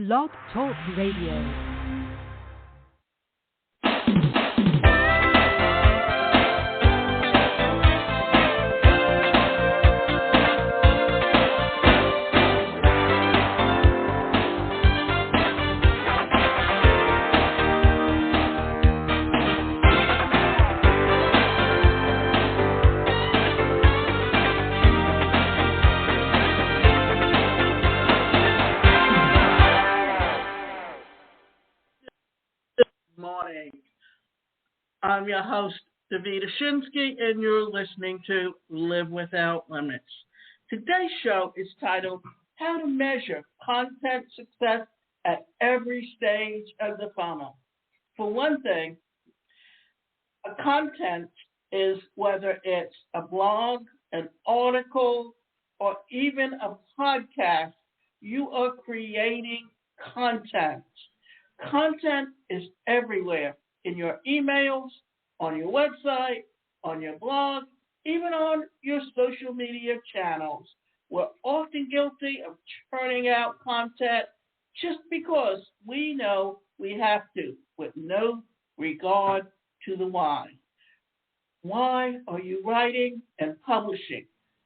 Blog Talk Radio. Morning. I'm your host, Davida Shinsky, and you're listening to Live Without Limits. Today's show is titled, How to Measure Content Success at Every Stage of the Funnel. For one thing, a content is whether it's a blog, an article, or even a podcast, you are creating content. Content is everywhere, in your emails, on your website, on your blog, even on your social media channels. We're often guilty of churning out content just because we know we have to, with no regard to the why. Why are you writing and publishing?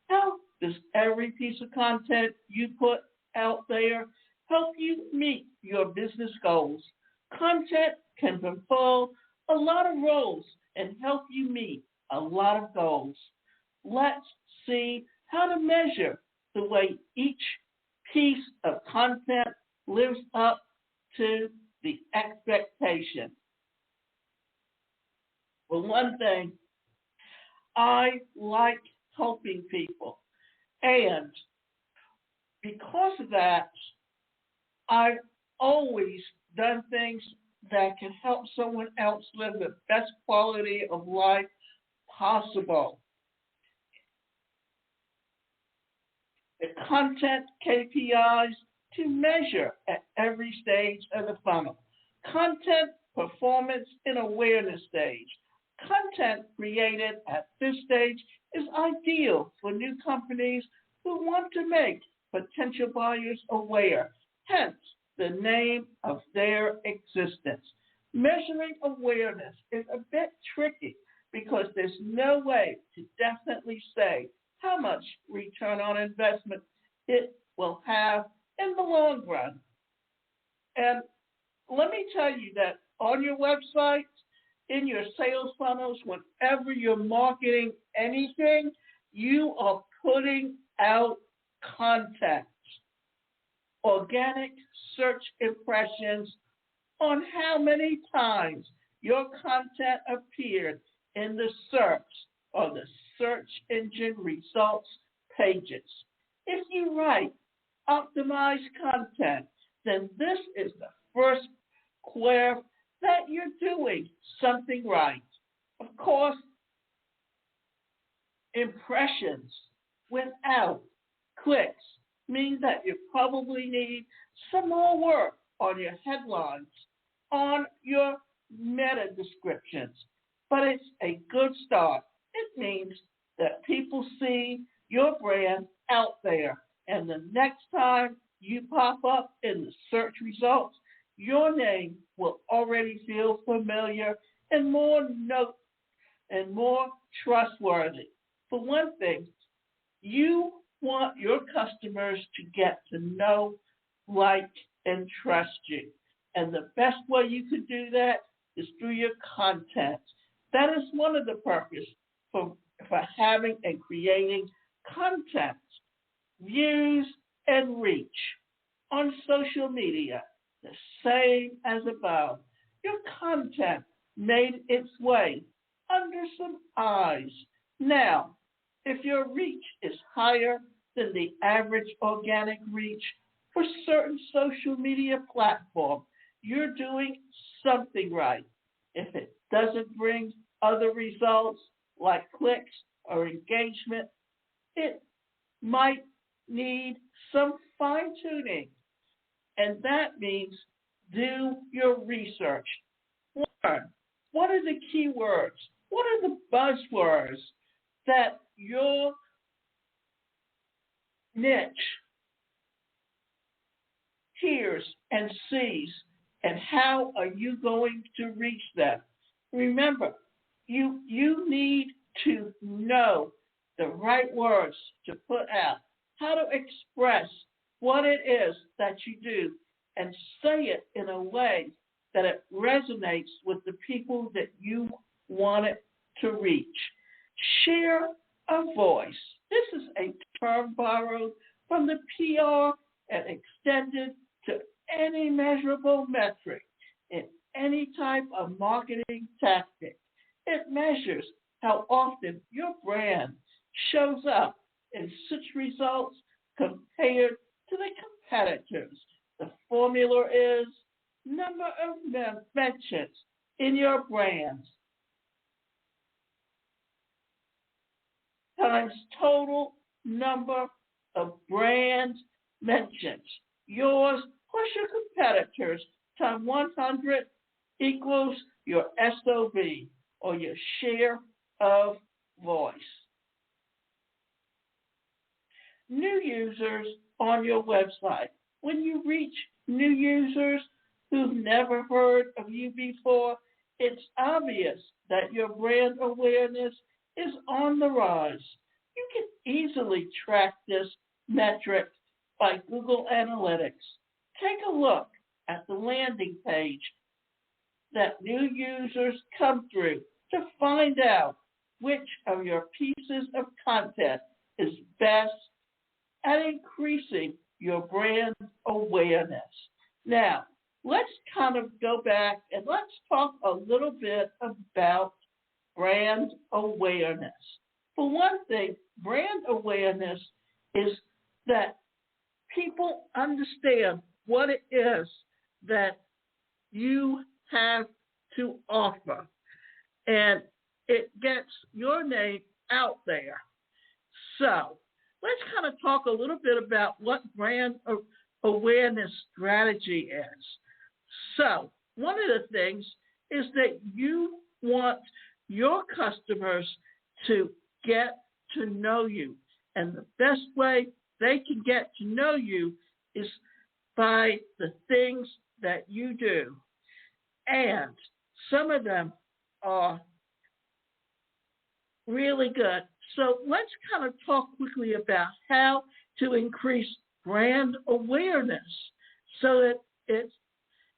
How does every piece of content you put out there help you meet your business goals? Content can fulfill a lot of roles and help you meet a lot of goals. Let's see how to measure the way each piece of content lives up to the expectation. For one thing, I like helping people, and because of that, I've always done things that can help someone else live the best quality of life possible. The content KPIs to measure at every stage of the funnel. Content performance and awareness stage. Content created at this stage is ideal for new companies who want to make potential buyers aware, hence the name of their existence. Measuring awareness is a bit tricky because there's no way to definitely say how much return on investment it will have in the long run. And let me tell you that on your website, in your sales funnels, whenever you're marketing anything, you are putting out content. Organic search impressions on how many times your content appeared in the SERPs, or the search engine results pages. If you write optimized content, then this is the first clue that you're doing something right. Of course, impressions without clicks mean that you probably need some more work on your headlines, on your meta descriptions, but it's a good start. It means that people see your brand out there, and the next time you pop up in the search results, your name will already feel familiar and more trustworthy. For one thing, you want your customers to get to know, like, and trust you. And the best way you can do that is through your content. That is one of the purposes for having and creating content. Views and reach on social media, the same as above. Your content made its way under some eyes. Now, if your reach is higher than the average organic reach for certain social media platform, you're doing something right. If it doesn't bring other results like clicks or engagement, it might need some fine-tuning. And that means do your research. Learn. What are the keywords? What are the buzzwords that your niche hears and sees, and how are you going to reach them? Remember, you need to know the right words to put out, how to express what it is that you do, and say it in a way that it resonates with the people that you want it to reach. Share a voice. This is a term borrowed from the PR and extended to any measurable metric in any type of marketing tactic. It measures how often your brand shows up in such results compared to the competitors. The formula is number of mentions in your brand times total number of brand mentions. Yours plus your competitors times 100 equals your SOV, or your share of voice. New users on your website. When you reach new users who've never heard of you before, it's obvious that your brand awareness is on the rise. You can easily track this metric by Google Analytics. Take a look at the landing page that new users come through to find out which of your pieces of content is best at increasing your brand awareness. Now, let's kind of go back and let's talk a little bit about brand awareness. For one thing, brand awareness is that people understand what it is that you have to offer, and it gets your name out there. So let's kind of talk a little bit about what brand awareness strategy is. So one of the things is that you want your customers to get to know you. And the best way they can get to know you is by the things that you do. And some of them are really good. So let's kind of talk quickly about how to increase brand awareness so that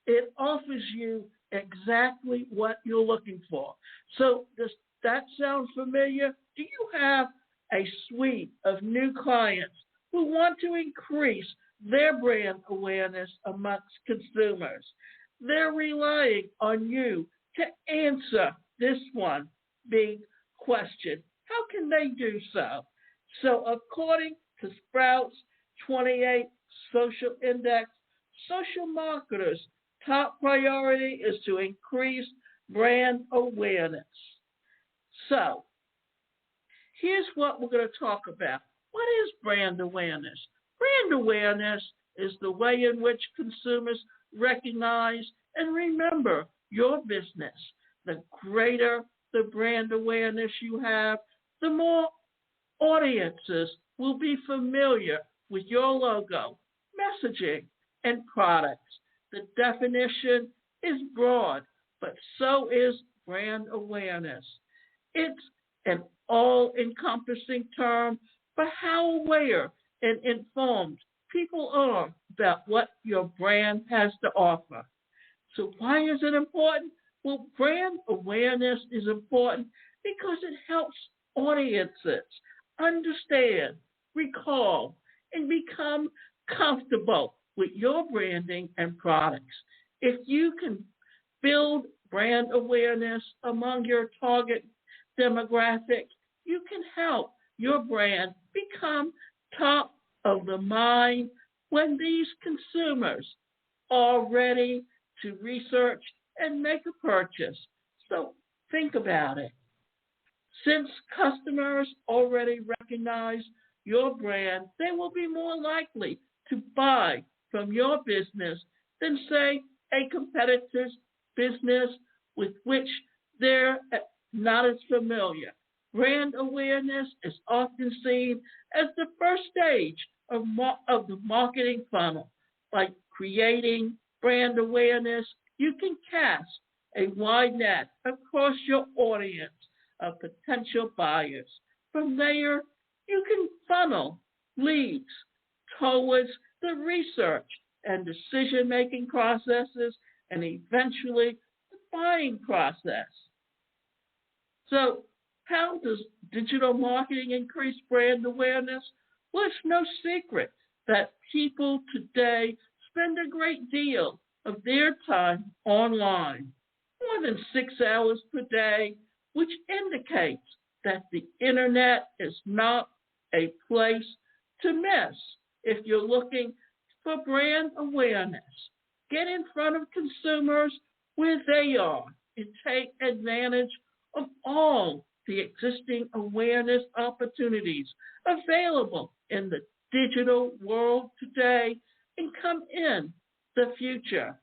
it offers you exactly what you're looking for. So does that sound familiar? Do you have a suite of new clients who want to increase their brand awareness amongst consumers? They're relying on you to answer this one big question. How can they do so? So according to Sprout's 28 Social Index, social marketers' top priority is to increase brand awareness. So here's what we're going to talk about. What is brand awareness? Brand awareness is the way in which consumers recognize and remember your business. The greater the brand awareness you have, the more audiences will be familiar with your logo, messaging, and products. The definition is broad, but so is brand awareness. It's an all-encompassing term for how aware and informed people are about what your brand has to offer. So why is it important? Well, brand awareness is important because it helps audiences understand, recall, and become comfortable with your branding and products. If you can build brand awareness among your target demographic, you can help your brand become top of the mind when these consumers are ready to research and make a purchase. So think about it. Since customers already recognize your brand, they will be more likely to buy from your business than, say, a competitor's business with which they're not as familiar. Brand awareness is often seen as the first stage of the marketing funnel. By creating brand awareness, you can cast a wide net across your audience of potential buyers. From there, you can funnel leads towards the research and decision-making processes and eventually the buying process. So how does digital marketing increase brand awareness? Well, it's no secret that people today spend a great deal of their time online, more than 6 hours per day, which indicates that the internet is not a place to miss if you're looking for brand awareness. Get in front of consumers where they are and take advantage of all the existing awareness opportunities available in the digital world today and come in the future.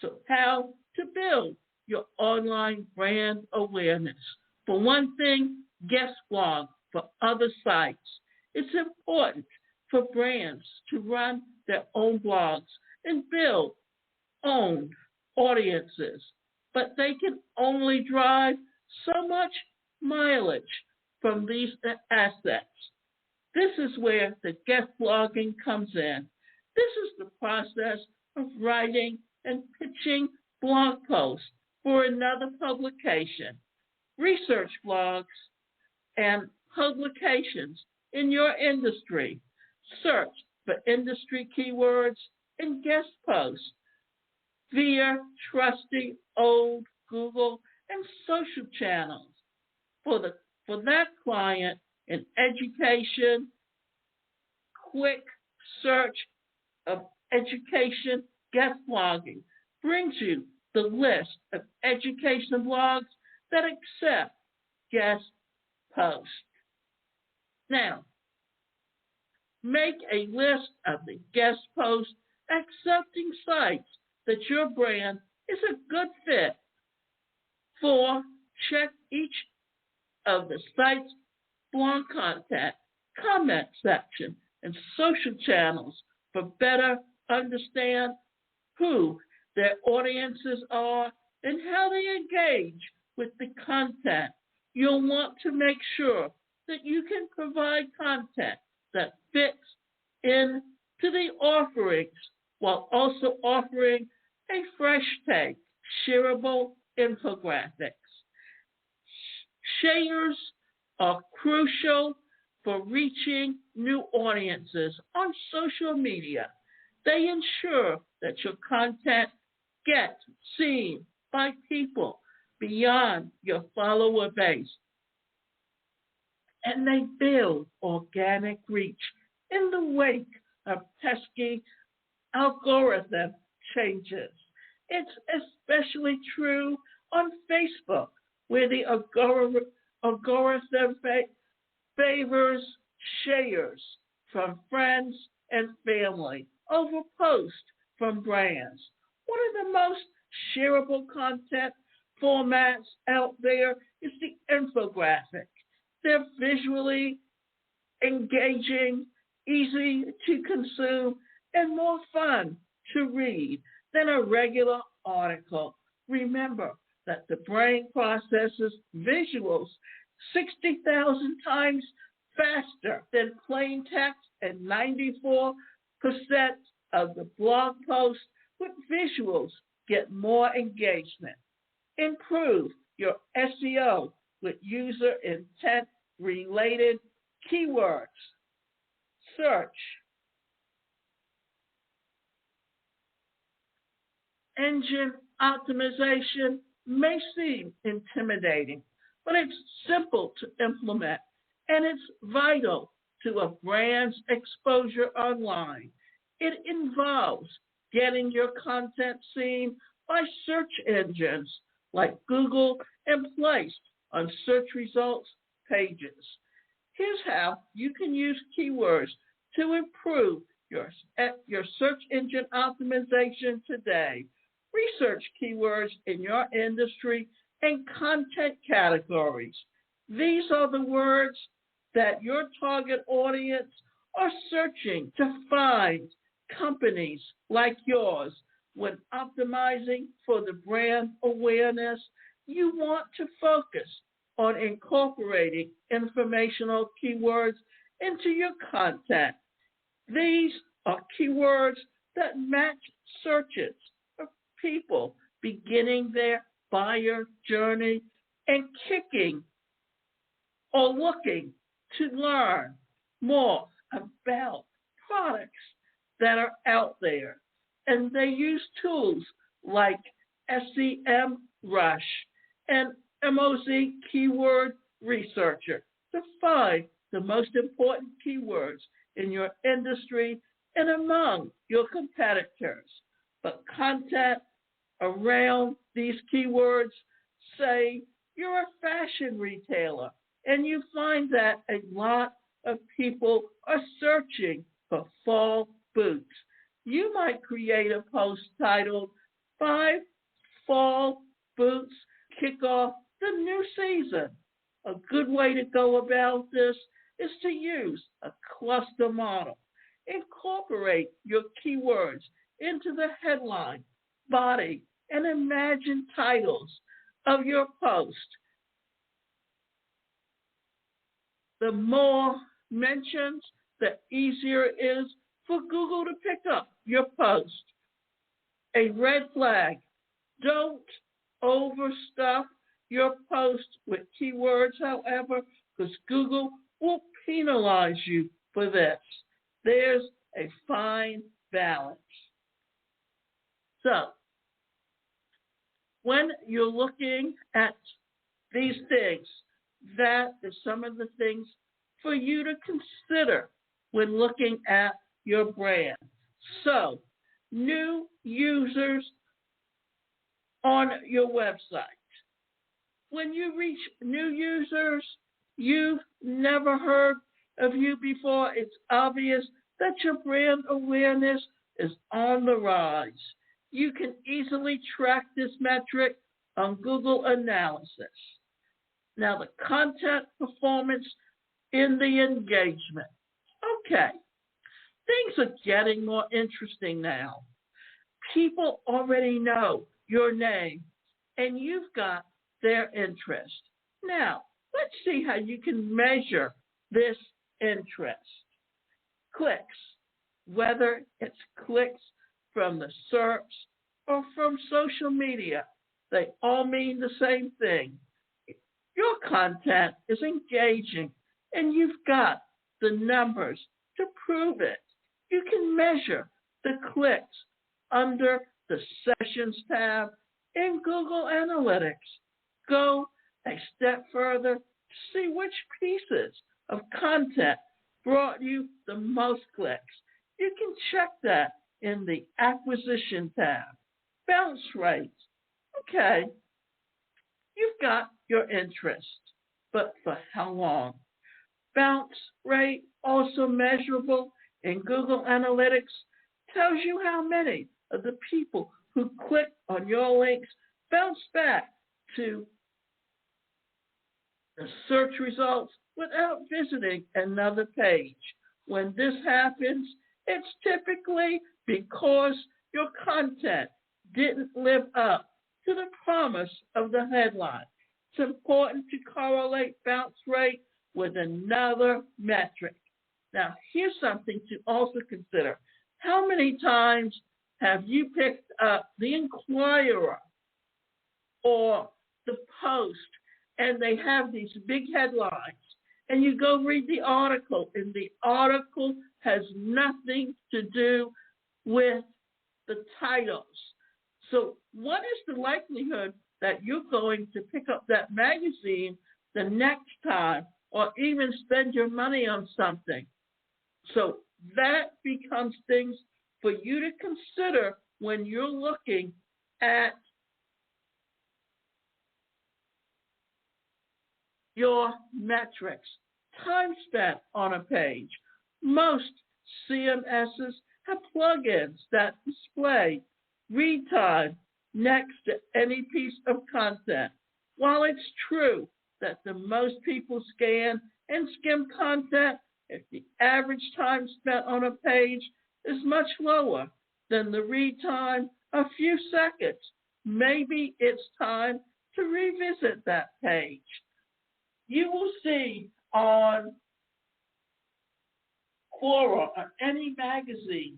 So how to build your online brand awareness? For one thing, guest blog for other sites. It's important for brands to run their own blogs and build own audiences, but they can only drive so much mileage from these assets. This is where the guest blogging comes in. This is the process of writing and pitching blog posts for another publication, research blogs, and publications in your industry. Search for industry keywords and guest posts via trusty old Google and social channels. For that client in education, quick search of education guest blogging brings you the list of education blogs that accept guest posts. Now, make a list of the guest post accepting sites that your brand is a good fit for. Check each of the site's blog content, comment section, and social channels for better understand who their audiences are and how they engage with the content. You'll want to make sure that you can provide content that fits into the offerings while also offering a fresh take, shareable infographics. Shares are crucial for reaching new audiences on social media. They ensure that your content gets seen by people beyond your follower base, and they build organic reach in the wake of pesky algorithm changes. It's especially true on Facebook, where the algorithm favors shares from friends and family over posts from brands. One of the most shareable content formats out there is the infographic. They're visually engaging, easy to consume, and more fun to read than a regular article. Remember that the brain processes visuals 60,000 times faster than plain text, and 94% of the blog posts with visuals get more engagement. Improve your SEO with user intent related keywords. Search engine optimization may seem intimidating, but it's simple to implement, and it's vital to a brand's exposure online. It involves getting your content seen by search engines like Google and placed on search results pages. Here's how you can use keywords to improve your search engine optimization today. Research keywords in your industry and content categories. These are the words that your target audience are searching to find companies like yours, when optimizing for the brand awareness, you want to focus on incorporating informational keywords into your content. These are keywords that match searches of people beginning their buyer journey and kicking or looking to learn more about products that are out there. And they use tools like SEM Rush and MOZ Keyword Researcher to find the most important keywords in your industry and among your competitors. But content around these keywords, say you're a fashion retailer and you find that a lot of people are searching for fall boots. You might create a post titled 5 Fall Boots Kick Off the New Season. A good way to go about this is to use a cluster model. Incorporate your keywords into the headline, body, and imagine titles of your post. The more mentions, the easier it is for Google to pick up your post. A red flag: don't overstuff your post with keywords, however, because Google will penalize you for this. There's a fine balance. So, when you're looking at these things, that is some of the things for you to consider when looking at your brand. So, new users on your website. When you reach new users you've never heard of you before, it's obvious that your brand awareness is on the rise. You can easily track this metric on Google Analysis. Now, the content performance in the engagement. Okay, things are getting more interesting now. People already know your name, and you've got their interest. Now, let's see how you can measure this interest. Clicks, whether it's clicks from the SERPs or from social media, they all mean the same thing. Your content is engaging, and you've got the numbers to prove it. You can measure the clicks under the Sessions tab in Google Analytics. Go a step further to see which pieces of content brought you the most clicks. You can check that in the Acquisition tab. Bounce rates. Okay, you've got your interest, but for how long? Bounce rate, also measurable in Google Analytics, tells you how many of the people who click on your links bounce back to the search results without visiting another page. When this happens, it's typically because your content didn't live up to the promise of the headline. It's important to correlate bounce rate with another metric. Now, here's something to also consider. How many times have you picked up the Inquirer or the Post, and they have these big headlines, and you go read the article, and the article has nothing to do with the titles? So what is the likelihood that you're going to pick up that magazine the next time, or even spend your money on something? So that becomes things for you to consider when you're looking at your metrics. Time spent on a page. Most CMSs have plugins that display read time next to any piece of content. While it's true that the most people scan and skim content, if the average time spent on a page is much lower than the read time, a few seconds. Maybe it's time to revisit that page. You will see on Quora or any magazine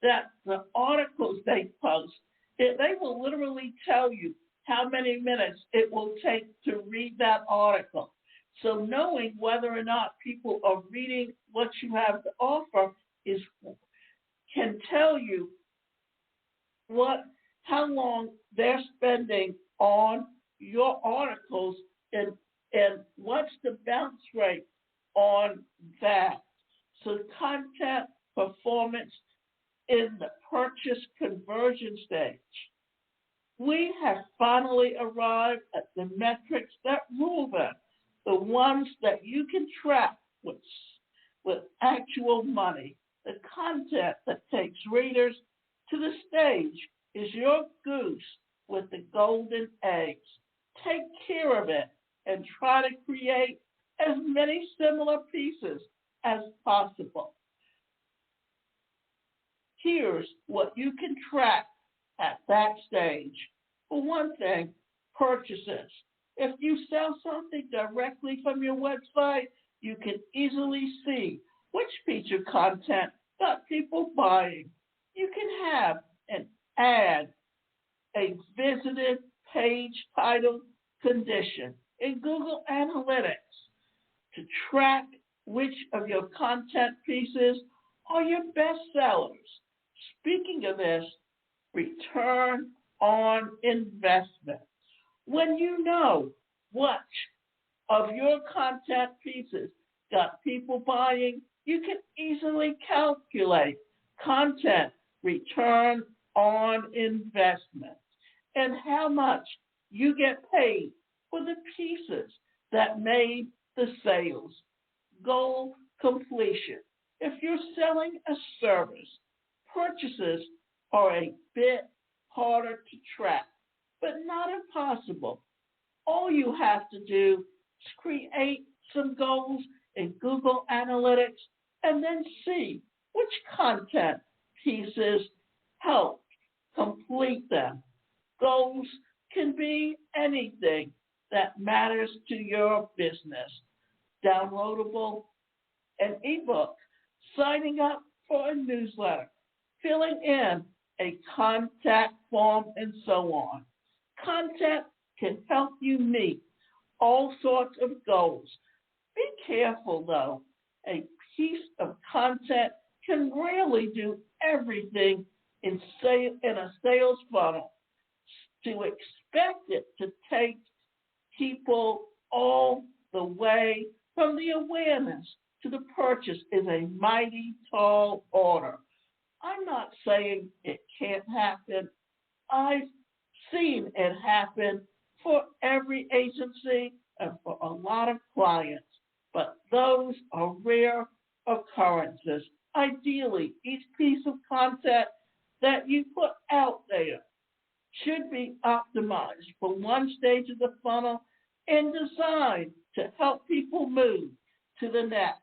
that the articles they post, they will literally tell you how many minutes it will take to read that article. So knowing whether or not people are reading what you have to offer can tell you how long they're spending on your articles and what's the bounce rate on that. So content performance in the purchase conversion stage. We have finally arrived at the metrics that rule them, the ones that you can track with actual money. The content that takes readers to the stage is your goose with the golden eggs. Take care of it and try to create as many similar pieces as possible. Here's what you can track at that stage. For one thing, purchases. If you sell something directly from your website, you can easily see which piece of content got people buying. You can have and add a visited page title condition in Google Analytics to track which of your content pieces are your best sellers. Speaking of this, return on investment. When you know which of your content pieces got people buying, you can easily calculate content return on investment and how much you get paid for the pieces that made the sales. Goal completion. If you're selling a service, purchases are a bit harder to track, but not impossible. All you have to do is create some goals in Google Analytics and then see which content pieces help complete them. Goals can be anything that matters to your business. Downloadable, an ebook, signing up for a newsletter, filling in a contact form, and so on. Content can help you meet all sorts of goals. Be careful, though. A piece of content can rarely do everything in a sales funnel. To expect it to take people all the way from the awareness to the purchase is a mighty tall order. I'm not saying it can't happen. I've seen it happen for every agency and for a lot of clients, but those are rare occurrences. Ideally, each piece of content that you put out there should be optimized for one stage of the funnel and designed to help people move to the next.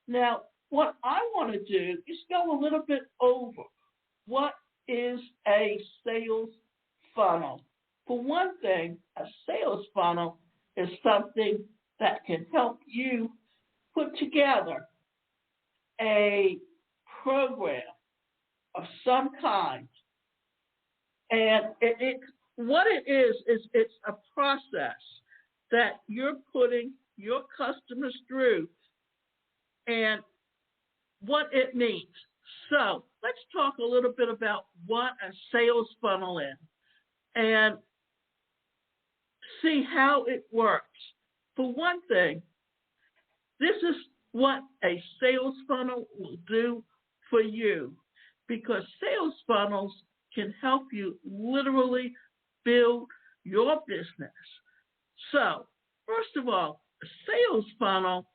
Now, what I want to do is go a little bit over what is a sales funnel. For one thing, a sales funnel is something that can help you put together a program of some kind. And what it is it's a process that you're putting your customers through and what it means. So let's talk a little bit about what a sales funnel is and see how it works. For one thing, this is what a sales funnel will do for you, because sales funnels can help you literally build your business. So, first of all, a sales funnel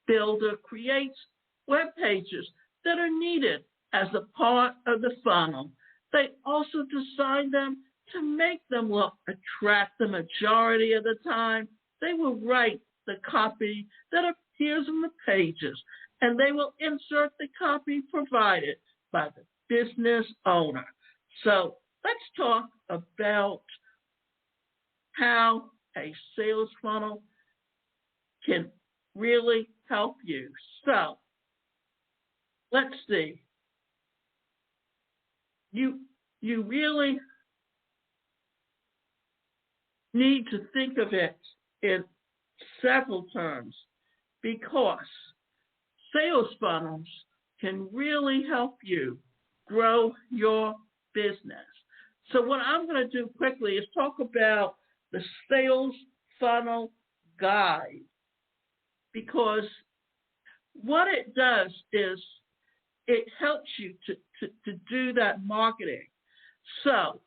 builder creates web pages that are needed as a part of the funnel. They also design them to make them look attractive. The majority of the time, they will write the copy that appears on the pages, and they will insert the copy provided by the business owner. So let's talk about how a sales funnel can really help you. So let's see. You really need to think of it in several terms because sales funnels can really help you grow your business. So what I'm going to do quickly is talk about the sales funnel guide, because what it does is it helps you to do that marketing. So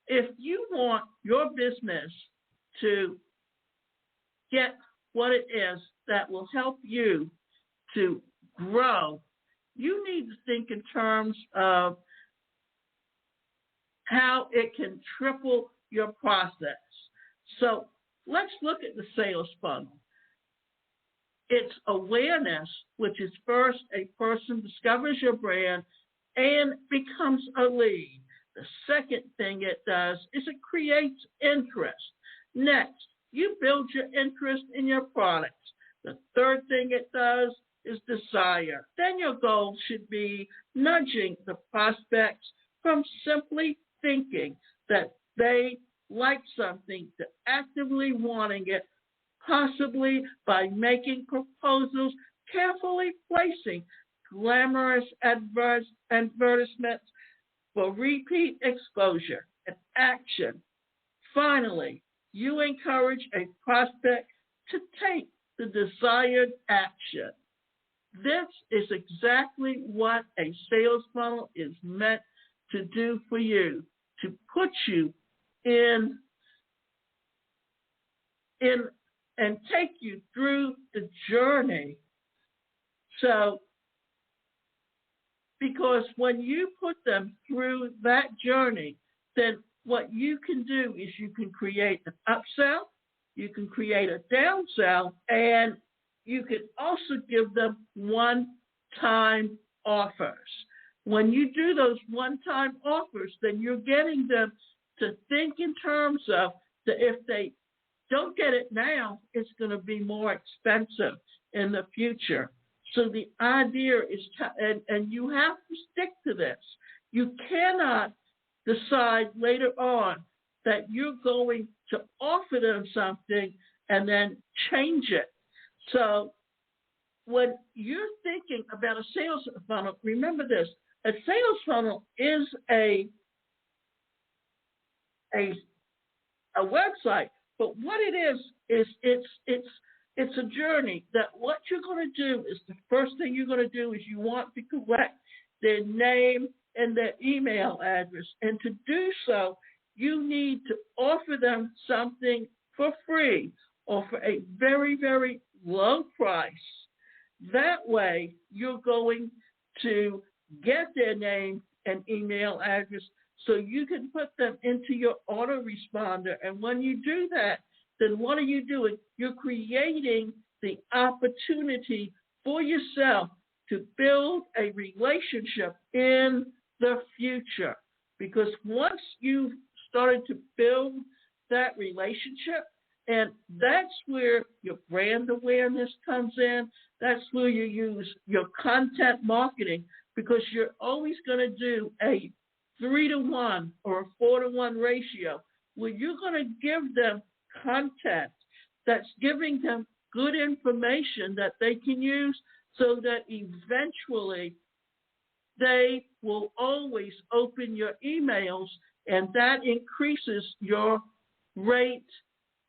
if you want your business to get what it is that will help you to grow, you need to think in terms of how it can triple your process. So let's look at the sales funnel. It's awareness, which is first a person discovers your brand and becomes a lead. The second thing it does is it creates interest. Next, you build your interest in your products. The third thing it does is desire. Then your goal should be nudging the prospects from simply thinking that they like something to actively wanting it, possibly by making proposals, carefully placing glamorous advertisements for repeat exposure and action. Finally, you encourage a prospect to take the desired action. This is exactly what a sales funnel is meant to do for you, to put you in and take you through the journey. So, because when you put them through that journey, then what you can do is you can create an upsell, you can create a downsell, and you can also give them one-time offers. When you do those one-time offers, then you're getting them to think in terms of that if they don't get it now, it's going to be more expensive in the future. So the idea is, and you have to stick to this. You cannot decide later on that you're going to offer them something and then change it. So when you're thinking about a sales funnel, remember this: a sales funnel is a website, but what it is it's a journey. That what you're going to do is the first thing you're going to do is you want to collect their name and their email address, and to do so, you need to offer them something for free or for a very, very low price. That way, you're going to get their name and email address so you can put them into your autoresponder. And when you do that, then what are you doing? You're creating the opportunity for yourself to build a relationship in the future. Because once you've started to build that relationship, and that's where your brand awareness comes in, that's where you use your content marketing, because you're always going to do a 3-to-1 or a 4-to-1 ratio where you're going to give them content that's giving them good information that they can use, so that eventually they will always open your emails, and that increases your rate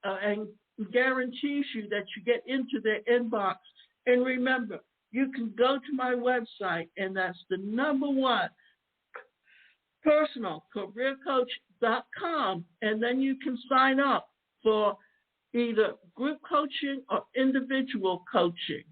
and guarantees you that you get into their inbox. And remember, you can go to my website, and that's the #1 personalcareercoach.com, and then you can sign up for either group coaching or individual coaching.